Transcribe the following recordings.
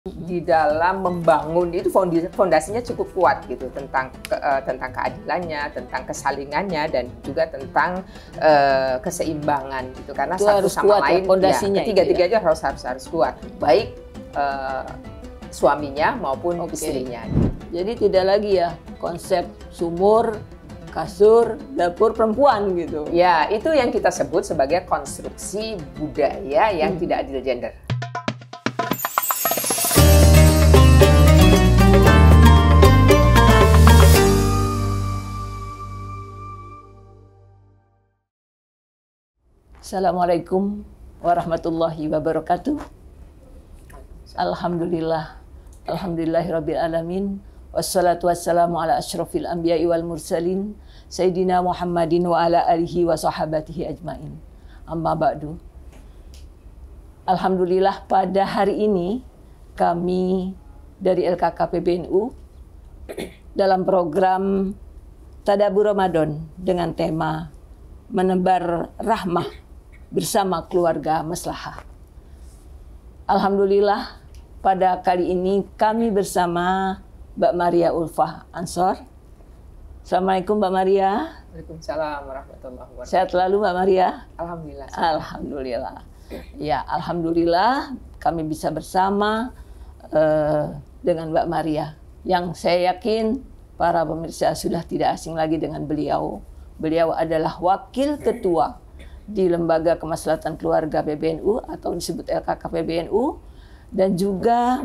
di dalam membangun itu fondasinya cukup kuat gitu tentang keadilannya, tentang kesalingannya dan juga tentang keseimbangan gitu karena itu satu harus sama kuat lain ya, fondasinya ketiga-tiganya harus kuat baik suaminya maupun istrinya. Jadi tidak lagi ya konsep sumur, kasur, dapur perempuan gitu. Ya, itu yang kita sebut sebagai konstruksi budaya yang tidak adil gender. Assalamualaikum warahmatullahi wabarakatuh. Alhamdulillahirabbil alamin. Wassalatu wassalamu ala asyrafil anbiya'i wal mursalin Sayyidina Muhammadin wa ala alihi wa sahabatihi ajmain. Amma ba'du. Alhamdulillah pada hari ini kami dari LKK PBNU dalam program Tadabbur Ramadan dengan tema menebar rahmah bersama keluarga maslahah. Alhamdulillah pada kali ini kami bersama Mbak Maria Ulfah Ansor. Assalamualaikum Mbak Maria. Waalaikumsalam warahmatullahi wabarakatuh. Sehat selalu Mbak Maria? Alhamdulillah. Alhamdulillah. Ya, alhamdulillah kami bisa bersama dengan Mbak Maria yang saya yakin para pemirsa sudah tidak asing lagi dengan beliau. Beliau adalah wakil ketua di Lembaga Kemaslahatan Keluarga PBNU atau disebut LKK PBNU dan juga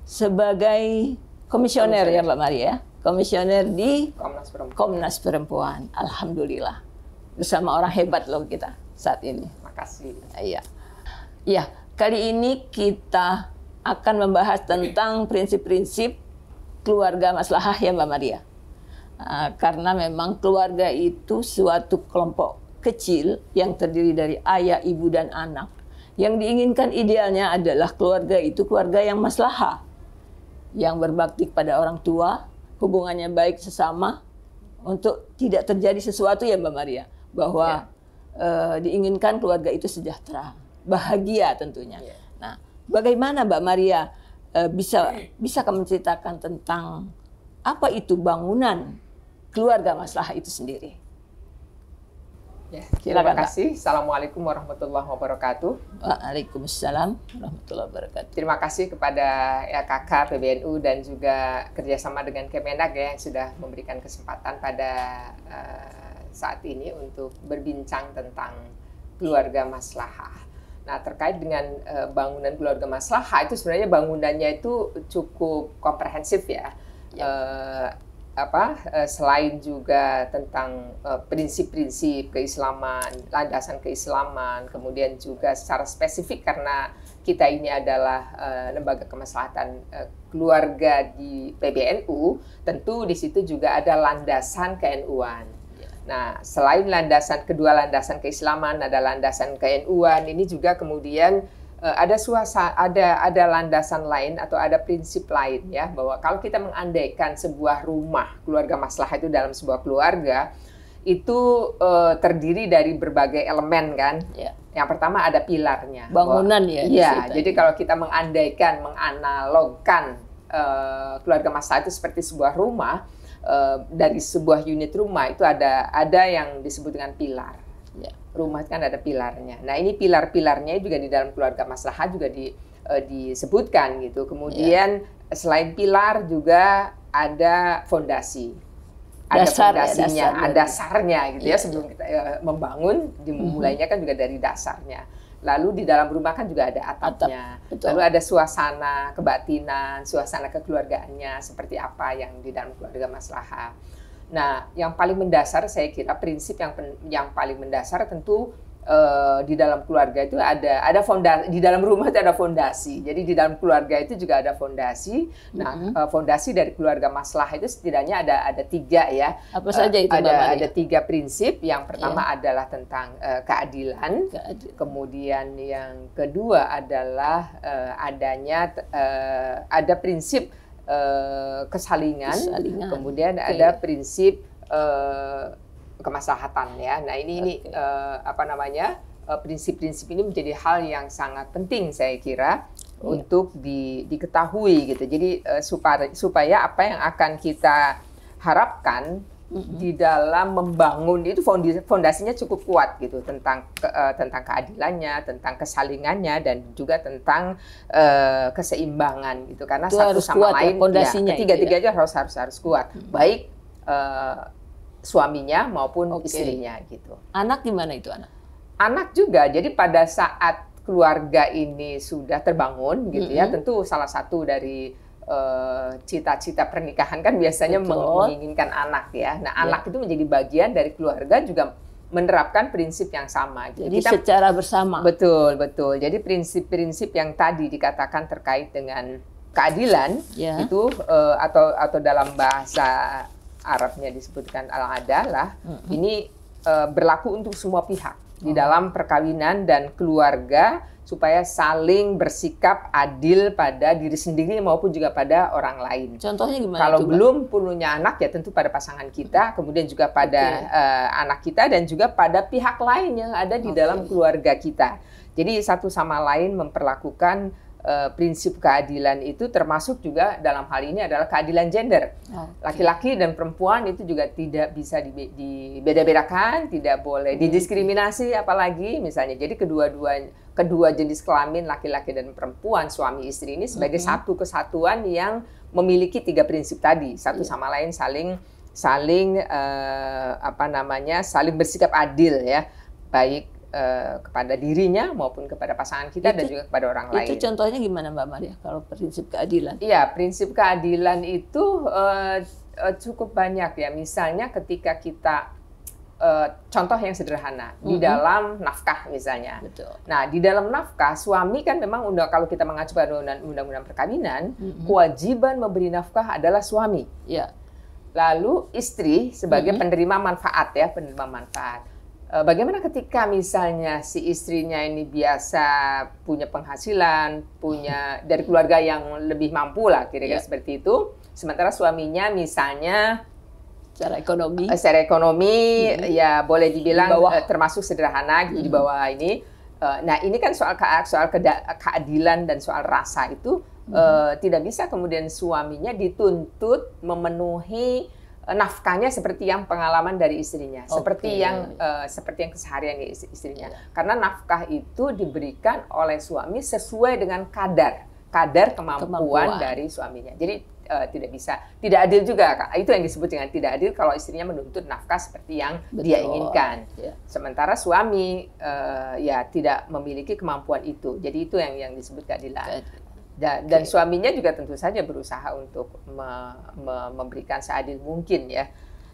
sebagai komisioner ya Mbak Maria, komisioner di Komnas Perempuan. Alhamdulillah bersama orang hebat loh kita saat ini. Makasih. Iya. Ya, kali ini kita akan membahas tentang prinsip-prinsip keluarga maslahah ya Mbak Maria. Karena memang keluarga itu suatu kelompok kecil yang terdiri dari ayah, ibu, dan anak. Yang diinginkan idealnya adalah keluarga itu keluarga yang maslahah, yang berbakti kepada orang tua, hubungannya baik sesama, untuk tidak terjadi sesuatu ya Mbak Maria, bahwa diinginkan keluarga itu sejahtera, bahagia tentunya. Nah, bagaimana Mbak Maria bisa kamu ceritakan tentang apa itu bangunan keluarga maslahah itu sendiri? Ya, terima kasih. Assalamualaikum warahmatullahi wabarakatuh. Waalaikumsalam warahmatullahi wabarakatuh. Terima kasih kepada LKK PBNU dan juga kerjasama dengan Kemenak ya yang sudah memberikan kesempatan pada saat ini untuk berbincang tentang keluarga maslahah. Nah, terkait dengan bangunan keluarga maslahah itu sebenarnya bangunannya itu cukup komprehensif ya. Selain juga tentang prinsip-prinsip keislaman, landasan keislaman, kemudian juga secara spesifik karena kita ini adalah lembaga kemaslahatan keluarga di PBNU, tentu di situ juga ada landasan ke-NU-an. Nah, selain kedua landasan keislaman, ada landasan ke-NU-an, ini juga kemudian ada landasan lain atau ada prinsip lain ya bahwa kalau kita mengandaikan sebuah rumah keluarga maslahah itu dalam sebuah keluarga itu terdiri dari berbagai elemen kan. Yang pertama ada pilarnya. Bangunan Jadi kalau kita menganalogkan keluarga maslahah itu seperti sebuah rumah, dari sebuah unit rumah itu ada yang disebut dengan pilar. Rumah kan ada pilarnya. Nah, ini pilar-pilarnya juga di dalam keluarga maslahah juga disebutkan gitu. Kemudian selain pilar juga ada fondasi. Ada fondasinya, ada dasarnya gitu ya. Sebelum kita membangun, dimulainya kan juga dari dasarnya. Lalu di dalam rumah kan juga ada atapnya. Lalu ada suasana kebatinan, suasana kekeluargaannya seperti apa yang di dalam keluarga maslahah. Nah, yang paling mendasar saya kira prinsip yang paling mendasar tentu di dalam keluarga itu ada fondasi, di dalam rumah itu ada fondasi. Jadi di dalam keluarga itu juga ada fondasi. Nah, fondasi dari keluarga maslahah itu setidaknya ada tiga ya. Apa saja itu ada tiga prinsip. Yang pertama adalah tentang keadilan. Kemudian yang kedua adalah ada prinsip kesalingan. Kemudian ada prinsip kemaslahatan ya. Nah, ini prinsip-prinsip ini menjadi hal yang sangat penting saya kira untuk diketahui gitu. Jadi supaya apa yang akan kita harapkan di dalam membangun itu fondasinya cukup kuat gitu tentang keadilannya, tentang kesalingannya dan juga tentang keseimbangan gitu. Karena itu satu sama lain fondasinya ketiga-tiga aja harus kuat. Baik suaminya maupun istrinya gitu. Anak gimana itu anak? Anak juga. Jadi pada saat keluarga ini sudah terbangun gitu ya, tentu salah satu dari cita-cita pernikahan kan biasanya menginginkan anak ya. Nah, anak itu menjadi bagian dari keluarga juga menerapkan prinsip yang sama. Jadi secara bersama. Betul. Jadi prinsip-prinsip yang tadi dikatakan terkait dengan keadilan itu atau dalam bahasa Arabnya disebutkan al-adalah, ini berlaku untuk semua pihak di dalam perkawinan dan keluarga supaya saling bersikap adil pada diri sendiri maupun juga pada orang lain. Contohnya gimana? Kalau belum punya anak ya tentu pada pasangan kita, kemudian juga pada anak kita dan juga pada pihak lain yang ada di dalam keluarga kita. Jadi satu sama lain memperlakukan prinsip keadilan itu, termasuk juga dalam hal ini adalah keadilan gender. Laki-laki dan perempuan itu juga tidak bisa dibeda-bedakan, tidak boleh didiskriminasi apalagi misalnya. Jadi kedua jenis kelamin laki-laki dan perempuan, suami istri ini sebagai satu kesatuan yang memiliki tiga prinsip tadi, satu sama lain saling saling bersikap adil ya, baik kepada dirinya maupun kepada pasangan kita dan juga kepada orang lain. Itu contohnya gimana Mbak Maria kalau prinsip keadilan? Iya, prinsip keadilan itu cukup banyak ya. Misalnya ketika kita contoh yang sederhana di dalam nafkah misalnya. Betul. Nah, di dalam nafkah suami kan memang kalau kita mengacu pada undang-undang perkawinan, kewajiban memberi nafkah adalah suami. Ya. Lalu istri sebagai penerima manfaat ya, penerima manfaat. Bagaimana ketika misalnya si istrinya ini biasa punya penghasilan, punya dari keluarga yang lebih mampu lah kira-kira seperti itu, sementara suaminya misalnya secara ekonomi ya boleh dibilang termasuk sederhana gitu di bawah ini. Nah ini kan soal keadilan dan soal rasa itu tidak bisa kemudian suaminya dituntut memenuhi nafkahnya seperti yang pengalaman dari istrinya, seperti yang keseharian istrinya. Karena nafkah itu diberikan oleh suami sesuai dengan kadar kemampuan dari suaminya. Jadi tidak adil juga, Kak. Itu yang disebut dengan tidak adil kalau istrinya menuntut nafkah seperti yang dia inginkan. Sementara suami ya tidak memiliki kemampuan itu. Jadi itu yang disebut keadilan. Dan suaminya juga tentu saja berusaha untuk memberikan seadil mungkin ya.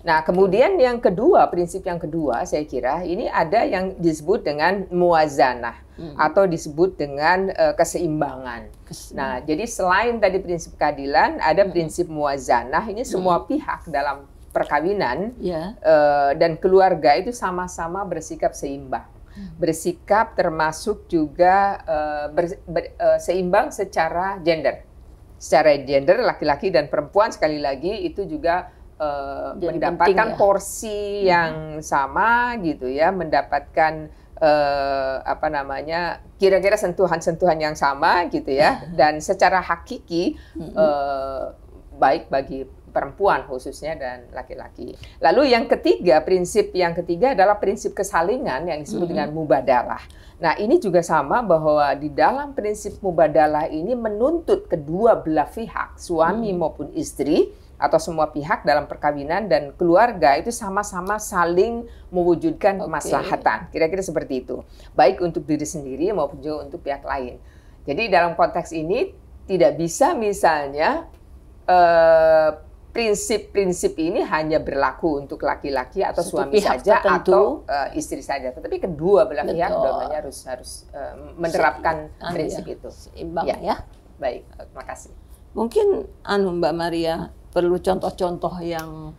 Nah kemudian yang kedua, prinsip yang kedua saya kira ini ada yang disebut dengan muwazanah atau disebut dengan keseimbangan. Nah jadi selain tadi prinsip keadilan ada prinsip muwazanah, ini semua pihak dalam perkawinan dan keluarga itu sama-sama bersikap seimbang. Bersikap termasuk juga seimbang secara gender. Secara gender laki-laki dan perempuan sekali lagi itu juga mendapatkan porsi yang sama gitu ya, mendapatkan kira-kira sentuhan-sentuhan yang sama gitu ya, dan secara hakiki baik bagi perempuan khususnya dan laki-laki. Lalu prinsip yang ketiga adalah prinsip kesalingan yang disebut dengan mubadalah. Nah ini juga sama bahwa di dalam prinsip mubadalah ini menuntut kedua belah pihak, suami maupun istri atau semua pihak dalam perkawinan dan keluarga itu sama-sama saling mewujudkan kemaslahatan. Kira-kira seperti itu. Baik untuk diri sendiri maupun juga untuk pihak lain. Jadi dalam konteks ini tidak bisa misalnya prinsip-prinsip ini hanya berlaku untuk laki-laki atau suami saja atau istri saja, tetapi kedua belah pihak dua-duanya harus menerapkan prinsip itu. Seimbang ya. Baik, terima kasih. Mungkin Mbak Maria perlu contoh-contoh yang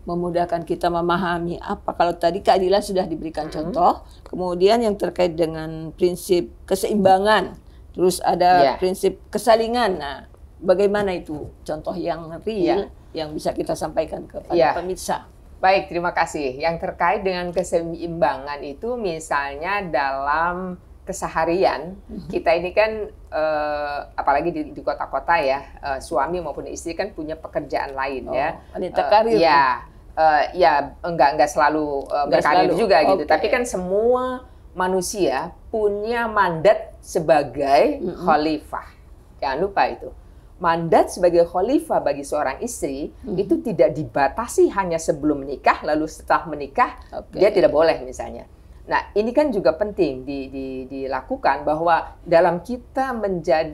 memudahkan kita memahami apa, kalau tadi keadilan sudah diberikan contoh, kemudian yang terkait dengan prinsip keseimbangan, terus ada prinsip kesalingan. Nah, bagaimana itu contoh yang real yang bisa kita sampaikan kepada pemirsa? Baik, terima kasih. Yang terkait dengan keseimbangan itu misalnya dalam keseharian, kita ini kan apalagi di kota-kota ya, suami maupun istri kan punya pekerjaan lain ya. Wanita karir. Ya enggak selalu berkarir juga gitu, Okay. tapi kan semua manusia punya mandat sebagai khalifah. Jangan lupa itu. Mandat sebagai khalifah bagi seorang istri itu tidak dibatasi hanya sebelum menikah, lalu setelah menikah dia tidak boleh misalnya. Nah, ini kan juga penting dilakukan bahwa dalam kita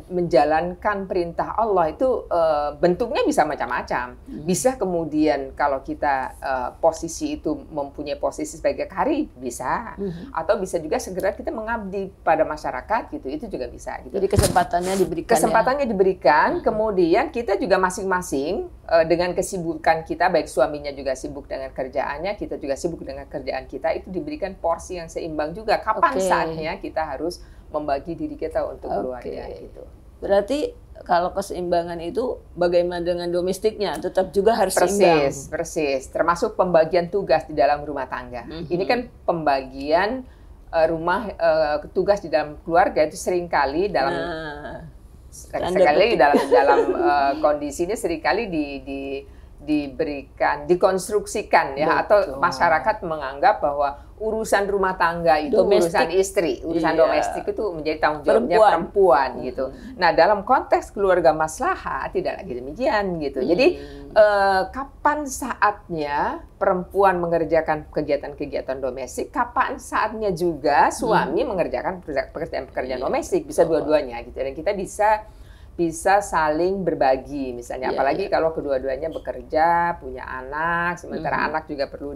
menjalankan perintah Allah itu bentuknya bisa macam-macam. Bisa kemudian kalau kita posisi itu mempunyai posisi sebagai karir bisa, atau bisa juga segera kita mengabdi pada masyarakat gitu. Itu juga bisa. Gitu. Jadi kesempatannya diberikan. Kesempatannya diberikan, kemudian kita juga masing-masing dengan kesibukan kita, baik suaminya juga sibuk dengan kerjaannya, kita juga sibuk dengan kerjaan kita, itu diberikan porsi yang seimbang juga. Kapan saatnya kita harus membagi diri kita untuk keluarga gitu. Berarti kalau keseimbangan itu bagaimana dengan domestiknya? Tetap juga harus seimbang. Persis. Termasuk pembagian tugas di dalam rumah tangga. Ini kan pembagian tugas di dalam keluarga itu seringkali dalam kondisi ini seringkali dikonstruksikan ya. Betul. Atau masyarakat menganggap bahwa urusan rumah tangga itu urusan istri, urusan domestik itu menjadi tanggung jawabnya perempuan gitu. Nah, dalam konteks keluarga maslahah tidak lagi demikian gitu. Jadi kapan saatnya perempuan mengerjakan kegiatan-kegiatan domestik, kapan saatnya juga suami mengerjakan pekerjaan-pekerjaan domestik, bisa dua-duanya gitu. Dan kita bisa saling berbagi misalnya, apalagi kalau kedua-duanya bekerja, punya anak, sementara anak juga perlu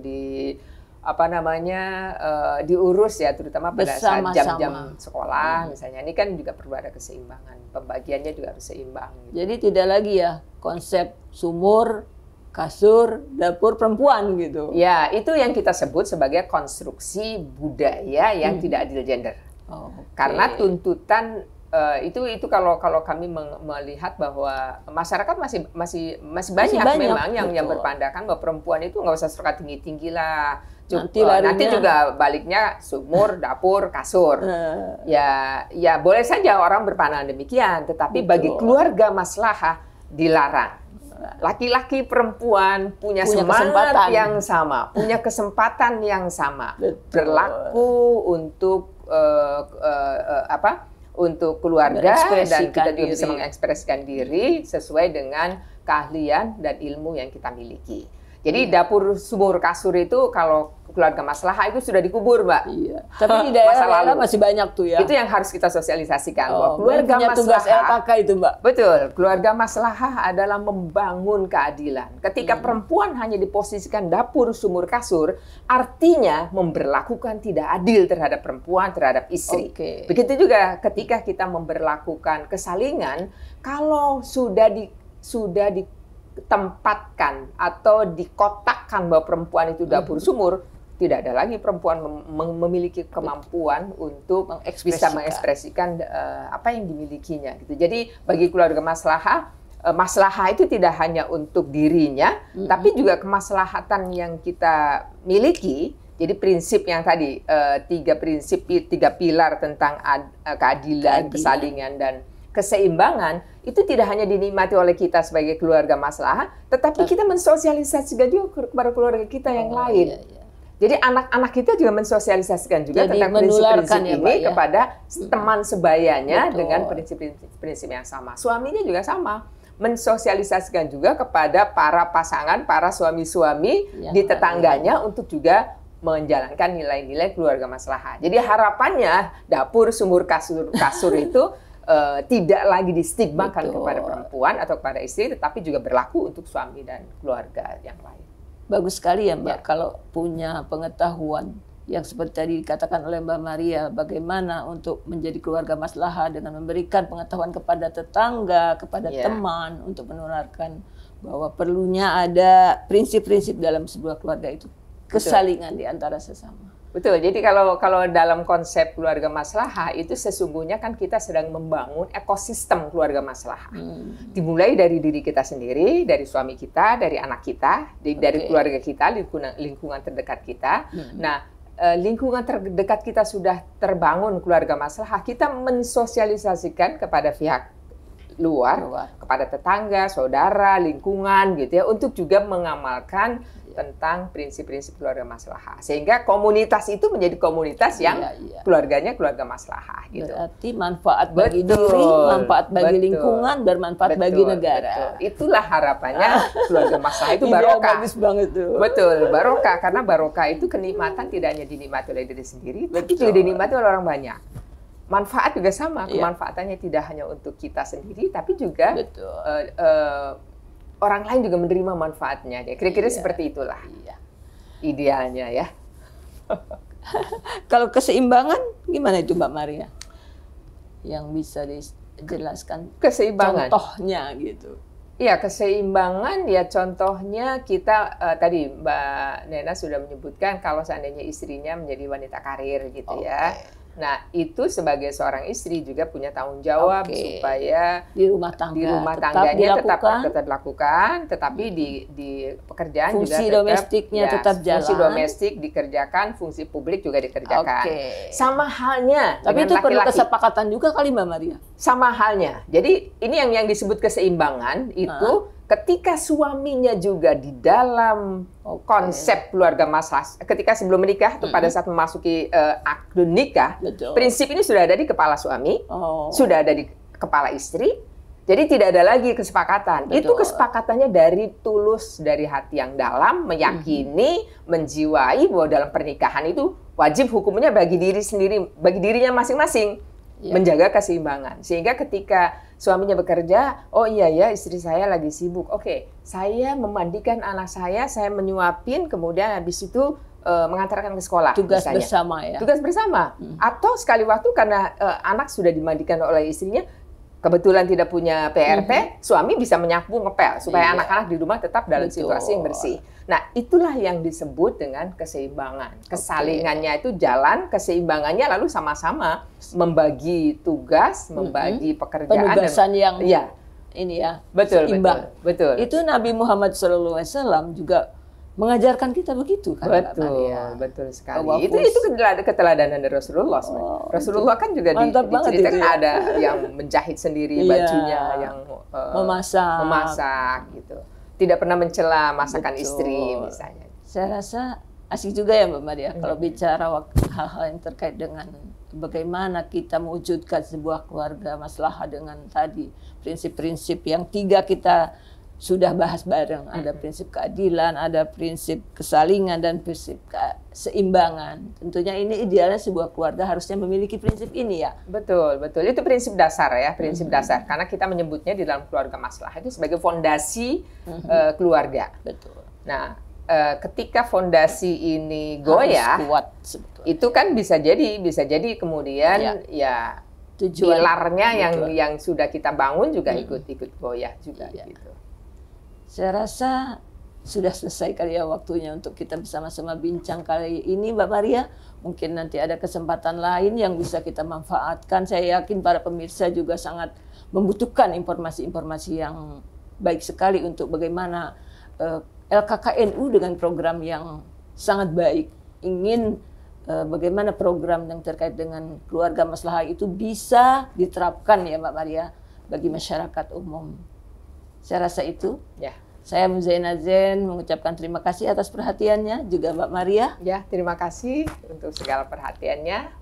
diurus ya, terutama pada saat jam-jam sekolah misalnya. Ini kan juga perlu ada keseimbangan, pembagiannya juga harus seimbang gitu. Jadi tidak lagi ya konsep sumur, kasur, dapur perempuan gitu. Ya, itu yang kita sebut sebagai konstruksi budaya yang tidak adil gender. Karena tuntutan itu kalau kami melihat bahwa masyarakat masih banyak memang yang berpandangan bahwa perempuan itu nggak usah suka tinggi lah. Nanti juga baliknya sumur, dapur, kasur. Ya boleh saja orang berpandangan demikian, tetapi bagi keluarga maslahah dilarang. Laki-laki perempuan punya semangat yang sama, punya kesempatan yang sama, berlaku untuk untuk keluarga, dan kita juga bisa mengekspresikan diri sesuai dengan keahlian dan ilmu yang kita miliki. Jadi dapur, sumur, kasur itu kalau keluarga maslahah itu sudah dikubur, Mbak. Iya. Tapi di daerah masih banyak tuh ya. Itu yang harus kita sosialisasikan. Bahwa keluarga maslahah, tugas LKK itu, Mbak. Betul. Keluarga maslahah adalah membangun keadilan. Ketika perempuan hanya diposisikan dapur, sumur, kasur, artinya memberlakukan tidak adil terhadap perempuan, terhadap istri. Begitu juga ketika kita memberlakukan kesalingan, kalau sudah ditempatkan atau dikotakkan bahwa perempuan itu dapur sumur, tidak ada lagi perempuan memiliki kemampuan untuk bisa mengekspresikan apa yang dimilikinya gitu. Jadi bagi keluarga maslahah itu tidak hanya untuk dirinya, tapi juga kemaslahatan yang kita miliki. Jadi prinsip yang tadi tiga pilar tentang keadilan, kesalingan dan keseimbangan itu tidak hanya dinikmati oleh kita sebagai keluarga maslahah, tetapi kita mensosialisasikan juga kepada keluarga kita yang lain. Jadi anak-anak kita juga mensosialisasikan juga tentang prinsip-prinsip ini kepada teman sebayanya dengan prinsip-prinsip yang sama. Suaminya juga sama, mensosialisasikan juga kepada para pasangan, para suami-suami di tetangganya untuk juga menjalankan nilai-nilai keluarga maslahah. Jadi harapannya dapur, sumur, kasur itu tidak lagi distigmakan kepada perempuan atau kepada istri, tetapi juga berlaku untuk suami dan keluarga yang lain. Bagus sekali ya, Mbak, kalau punya pengetahuan yang seperti tadi dikatakan oleh Mbak Maria, bagaimana untuk menjadi keluarga maslahah dengan memberikan pengetahuan kepada tetangga, kepada teman, untuk menularkan bahwa perlunya ada prinsip-prinsip dalam sebuah keluarga itu, kesalingan di antara sesama. Betul. Jadi kalau dalam konsep keluarga maslahah itu sesungguhnya kan kita sedang membangun ekosistem keluarga maslahah. Dimulai dari diri kita sendiri, dari suami kita, dari anak kita, dari keluarga kita, lingkungan terdekat kita. Nah, lingkungan terdekat kita sudah terbangun keluarga maslahah, kita mensosialisasikan kepada pihak luar, kepada tetangga, saudara, lingkungan gitu ya, untuk juga mengamalkan tentang prinsip-prinsip keluarga maslahah. Sehingga komunitas itu menjadi komunitas yang keluarganya keluarga maslahah gitu. Berarti manfaat bagi diri, manfaat bagi lingkungan, bermanfaat bagi negara. Betul. Itulah harapannya keluarga maslahah itu barokah. Bagus banget tuh. Betul, barokah, karena barokah itu kenikmatan tidak hanya dinikmati oleh diri sendiri, tapi juga dinikmati oleh orang banyak. Manfaat juga sama, kemanfaatannya tidak hanya untuk kita sendiri, tapi juga orang lain juga menerima manfaatnya. Kira-kira seperti itulah idealnya ya. Kalau keseimbangan gimana itu Mbak Maria? Yang bisa dijelaskan keseimbangan contohnya gitu. Iya, keseimbangan ya contohnya kita tadi Mbak Nena sudah menyebutkan kalau seandainya istrinya menjadi wanita karir gitu ya. Nah, itu sebagai seorang istri juga punya tanggung jawab supaya di rumah tangganya tetap dilakukan, tetapi di pekerjaan fungsi juga domestiknya tetap jalan. Fungsi domestik dikerjakan, fungsi publik juga dikerjakan. Sama halnya tapi dengan itu perlu kesepakatan juga kali Mbak Maria. Sama halnya. Jadi ini yang disebut keseimbangan itu ketika suaminya juga di dalam konsep keluarga maslahah, ketika sebelum menikah atau pada saat memasuki akad nikah, prinsip ini sudah ada di kepala suami, sudah ada di kepala istri, jadi tidak ada lagi kesepakatan. Itu kesepakatannya dari tulus, dari hati yang dalam, meyakini, menjiwai bahwa dalam pernikahan itu wajib hukumnya bagi diri sendiri, bagi dirinya masing-masing, menjaga keseimbangan. Sehingga ketika suaminya bekerja, oh iya ya istri saya lagi sibuk. Oke, saya memandikan anak saya menyuapin, kemudian habis itu mengantarkan ke sekolah. Tugas misalnya. Bersama ya. Tugas bersama. Atau sekali waktu karena anak sudah dimandikan oleh istrinya, kebetulan tidak punya PRT, suami bisa menyapu ngepel supaya anak-anak di rumah tetap dalam situasi yang bersih. Nah, itulah yang disebut dengan keseimbangan. Kesalingannya itu jalan, keseimbangannya lalu sama-sama membagi tugas, membagi pekerjaan. Penugasan yang ini ya, betul, seimbang. Betul. Itu Nabi Muhammad SAW juga mengajarkan kita begitu kan? Betul sekali. Itu keteladanan dari Rasulullah. Rasulullah kan juga diceritakan ada yang menjahit sendiri bajunya, yang memasak gitu. Tidak pernah mencela masakan istri misalnya. Saya rasa asik juga ya Mbak Maria kalau bicara hal-hal yang terkait dengan bagaimana kita mewujudkan sebuah keluarga maslahah dengan tadi prinsip-prinsip yang 3 kita sudah bahas bareng. Ada prinsip keadilan, ada prinsip kesalingan, dan prinsip keseimbangan. Tentunya ini idealnya sebuah keluarga harusnya memiliki prinsip ini ya. Betul. Itu prinsip dasar ya, prinsip dasar. Karena kita menyebutnya di dalam keluarga maslahah itu sebagai fondasi keluarga. Betul. Nah, ketika fondasi ini goyah, kuat, itu kan bisa jadi kemudian pilarnya yang sudah kita bangun juga ikut goyah juga gitu. Saya rasa sudah selesai kali ya waktunya untuk kita bersama-sama bincang kali ini Mbak Maria. Mungkin nanti ada kesempatan lain yang bisa kita manfaatkan. Saya yakin para pemirsa juga sangat membutuhkan informasi-informasi yang baik sekali untuk bagaimana LKKNU dengan program yang sangat baik. Ingin bagaimana program yang terkait dengan keluarga maslahah itu bisa diterapkan ya Mbak Maria bagi masyarakat umum. Saya rasa itu. Ya. Saya Muzaina Zain mengucapkan terima kasih atas perhatiannya, juga Mbak Maria. Ya, terima kasih untuk segala perhatiannya.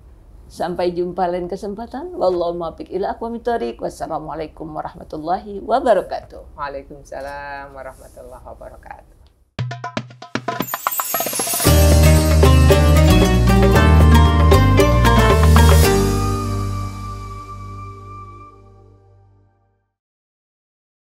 Sampai jumpa lain kesempatan. Wallahu muwaffiq ila aqwamit thoriq. Wassalamualaikum warahmatullahi wabarakatuh. Waalaikumsalam warahmatullahi wabarakatuh.